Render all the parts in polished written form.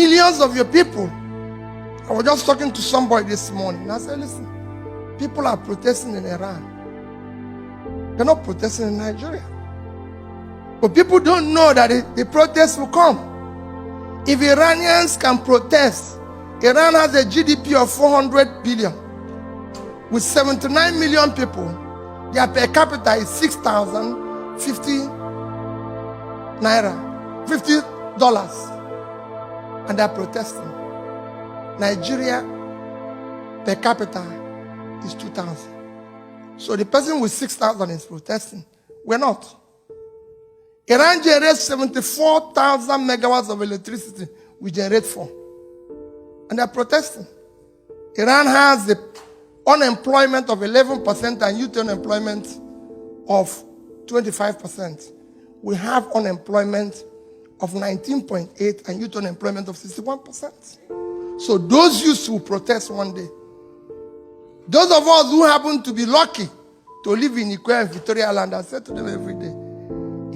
millions of your people. I was just talking to somebody this morning. I said, listen, people are protesting in Iran. They're not protesting in Nigeria. But people don't know that the protests will come. If Iranians can protest, Iran has a GDP of 400 billion. With 79 million people, their per capita is 6,050 naira, $50. And they're protesting. Nigeria per capita is 2,000. So the person with 6,000 is protesting. We're not. Iran generates 74,000 megawatts of electricity. We generate 4. And they're protesting. Iran has the unemployment of 11% and youth unemployment of 25%. We have unemployment of 19.8 and youth unemployment of 61%. So those youths will protest one day. Those of us who happen to be lucky to live in Ikwe and Victoria Land, I say to them every day,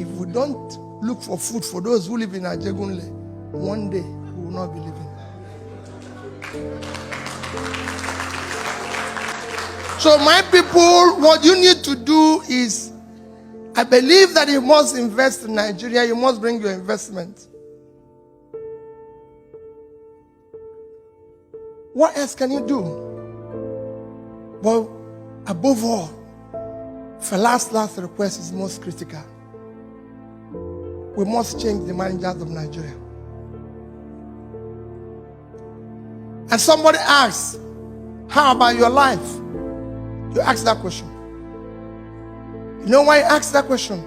if we don't look for food for those who live in Ajegunle, one day we will not be living. So my people, what you need to do is, I believe that you must invest in Nigeria. You must bring your investment. What else can you do? Well, above all, Fela's last request is most critical. We must change the managers of Nigeria. And somebody asks, how about your life? You ask that question. You know why you ask that question?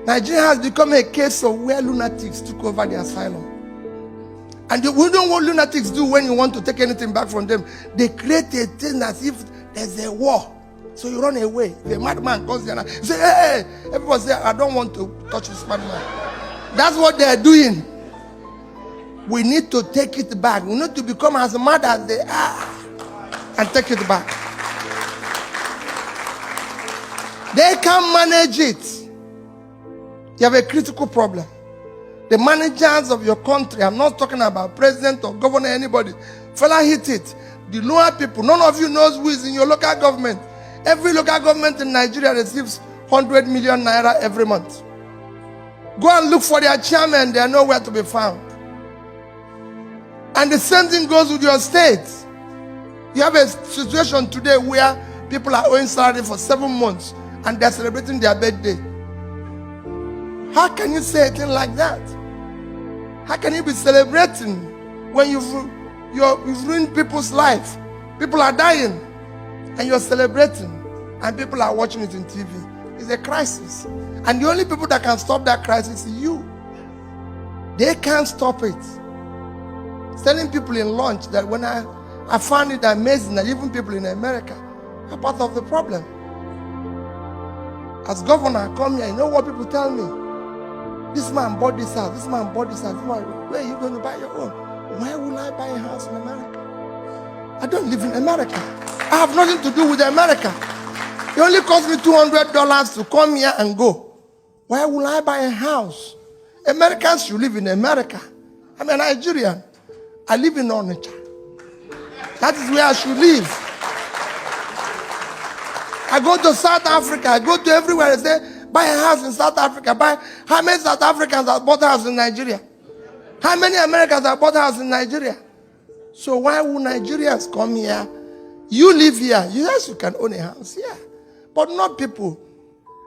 Nigeria has become a case of where lunatics took over the asylum. And we don't know what lunatics do when you want to take anything back from them. They create a thing as if there's a war. So you run away. The madman comes there and say, hey, everybody say, I don't want to touch this madman. That's what they're doing. We need to take it back. We need to become as mad as they are and take it back. They can't manage it. You have a critical problem. The managers of your country, I'm not talking about president or governor, anybody. Fella hit it. The lower people, none of you knows who is in your local government. Every local government in Nigeria receives 100 million naira every month. Go and look for their chairman, they are nowhere to be found. And the same thing goes with your state. You have a situation today where people are owing salary for 7 months and they're celebrating their birthday. How can you say a thing like that? How can you be celebrating when you've ruined people's life? People are dying and you're celebrating and people are watching it on TV. It's a crisis. And the only people that can stop that crisis is you. They can't stop it. Telling people in lunch that when I found it amazing that even people in America are part of the problem. As governor, I come here, you know what people tell me? This man bought this house, this man bought this house. Where are you going to buy your own? Why will I buy a house in America? I don't live in America. I have nothing to do with America. It only cost me $200 to come here and go. Why will I buy a house? Americans should live in America. I'm a Nigerian. I live in Onitsha. That is where I should live. I go to South Africa. I go to everywhere. I say, buy a house in South Africa. How many South Africans have bought a house in Nigeria? How many Americans have bought a house in Nigeria? So why would Nigerians come here? You live here. Yes, you can own a house here. But not people.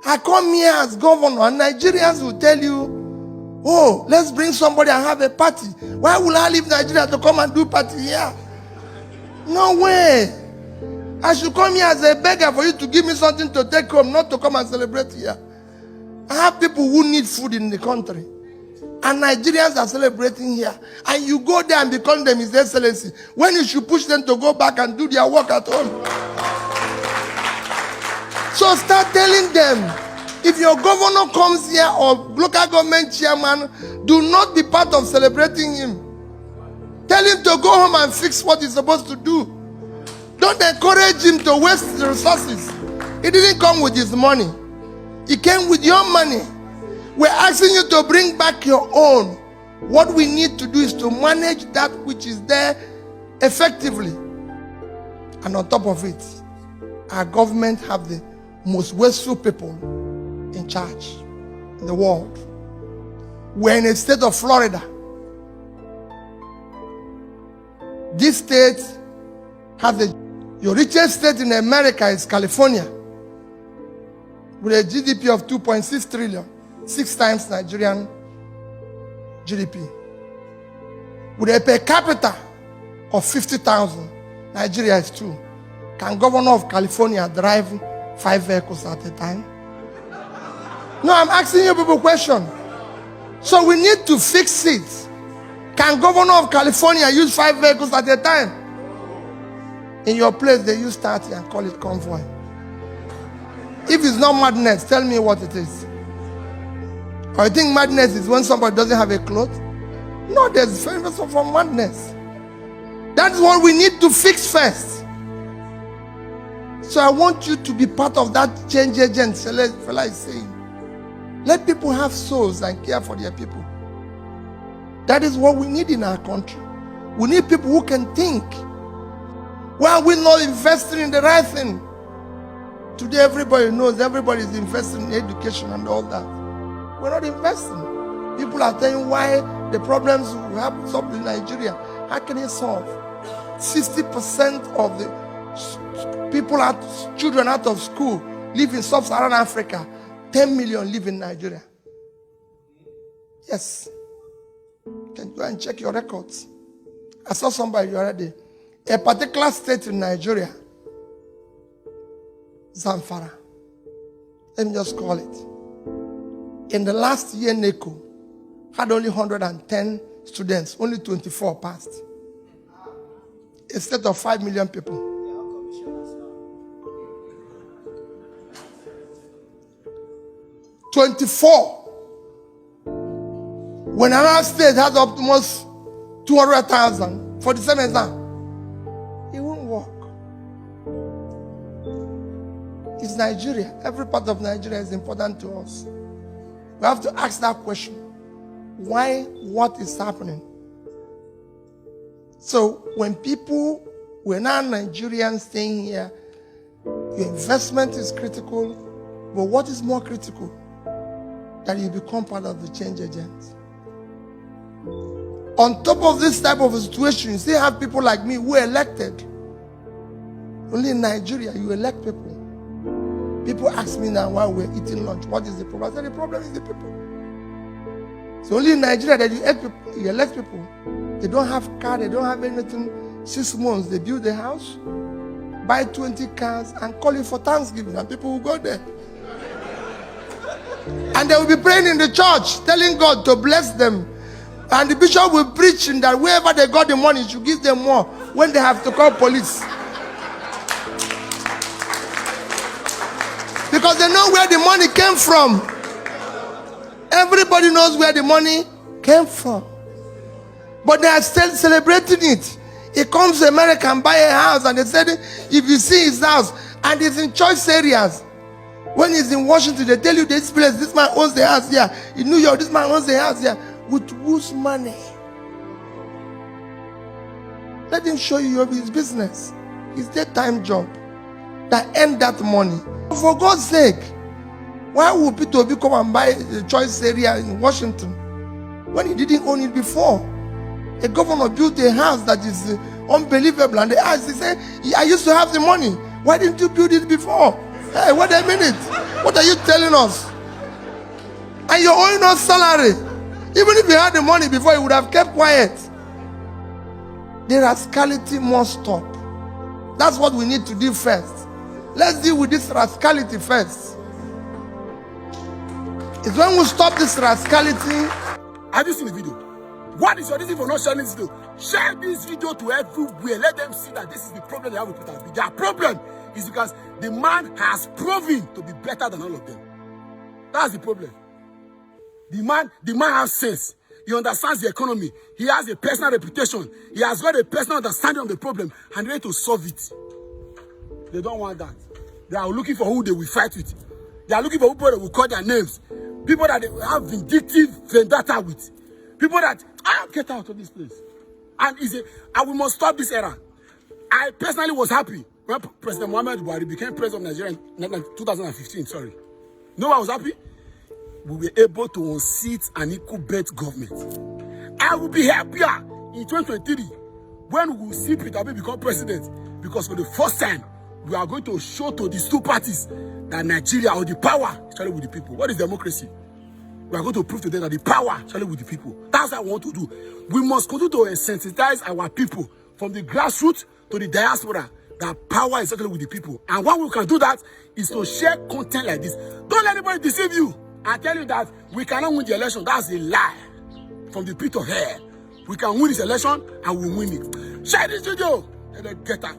I come here as governor and Nigerians will tell you, oh, let's bring somebody and have a party. Why will I leave Nigeria to come and do party here? No way. I should come here as a beggar for you to give me something to take home, not to come and celebrate here. I have people who need food in the country. And Nigerians are celebrating here. And you go there and become them His Excellency. When you should push them to go back and do their work at home. So start telling them, if your governor comes here or local government chairman, do not be part of celebrating him. Tell him to go home and fix what he's supposed to do. Don't encourage him to waste the resources. He didn't come with his money. He came with your money. We're asking you to bring back your own. What we need to do is to manage that which is there effectively. And on top of it, our government have the most wasteful people in charge in the world. We're in a state of Florida. This state has your richest state in America is California, with a GDP of 2.6 trillion, 6 times Nigerian GDP. With a per capita of 50,000, Nigeria is 2. Can governor of California drive 5 vehicles at a time? No, I'm asking you people a question. So we need to fix it. Can governor of California use 5 vehicles at a time? In your place, they use 30 and call it convoy. If it's not madness, tell me what it is. Or you think madness is when somebody doesn't have a cloth? No, there's difference from madness. That's what we need to fix first. So I want you to be part of that change agent fella is saying. Let people have souls and care for their people. That is what we need in our country. We need people who can think. Why are we not investing in the right thing? Today everybody knows everybody is investing in education and all that. We're not investing. People are telling why the problems we have in Nigeria. How can it solve? 60% of the people, children out of school live in sub-Saharan Africa. 10 million live in Nigeria. Yes. You can go and check your records. I saw somebody the other day. A particular state in Nigeria, Zamfara. Let me just call it. In the last year, NECO had only 110 students. Only 24 passed. A state of 5 million people. 24. When another state has almost 200,000 for the same exam, it won't work. It's Nigeria. Every part of Nigeria is important to us. We have to ask that question. Why? What is happening? So when we're now Nigerians staying here, your investment is critical, but what is more critical? That you become part of the change agent. On top of this type of situation, you still have people like me who are elected. Only in Nigeria, you elect people. People ask me now while we're eating lunch, what is the problem? I said, the problem is the people. It's only in Nigeria that you elect people. They don't have car, they don't have anything. 6 months, they build a house, buy 20 cars, and call it for Thanksgiving, and people will go there. And they will be praying in the church, telling God to bless them. And the bishop will preach that wherever they got the money, should give them more when they have to call police. Because they know where the money came from. Everybody knows where the money came from. But they are still celebrating it. He comes to America and buy a house, and they said, if you see his house, and it's in choice areas. When he's in Washington, they tell you this place, this man owns the house here. In New York, this man owns the house here. With whose money? Let him show you his business. His daytime job. That earn that money. For God's sake, why would Peter Obi come and buy a choice area in Washington when he didn't own it before? A governor built a house that is unbelievable, and they asked, he said, I used to have the money. Why didn't you build it before? Hey, wait a minute. What are you telling us? And you're owing us salary. Even if you had the money before, you would have kept quiet. The rascality must stop. That's what we need to do first. Let's deal with this rascality first. It's when we stop this rascality. Have you seen the video? What is your reason for not sharing this video? Share this video to everywhere. Let them see that this is the problem they have with Peter Obi. Their problem is because the man has proven to be better than all of them. That's the problem. The man has sense. He understands the economy. He has a personal reputation. He has got a personal understanding of the problem and ready to solve it. They don't want that. They are looking for who they will fight with. They are looking for people that will call their names. People that they have vindictive vendetta with. People that I'll get out of this place. And we must stop this era. I personally was happy when President Muhammad Buhari became president of Nigeria in 2015. Sorry. No, I was happy. We were able to unseat an equal bet government. I will be happier in 2023 when we will see Peter Obi become president, because for the first time, we are going to show to these two parties that Nigeria, or the power, is with the people. What is democracy? We are going to prove to them that the power is with the people. That's what I want to do. We must continue to sensitize our people from the grassroots to the diaspora that power is with the people. And what we can do that is to share content like this. Don't let anybody deceive you and tell you that we cannot win the election. That's a lie from the pit of hell. We can win this election and we win it. Share this video and then get out.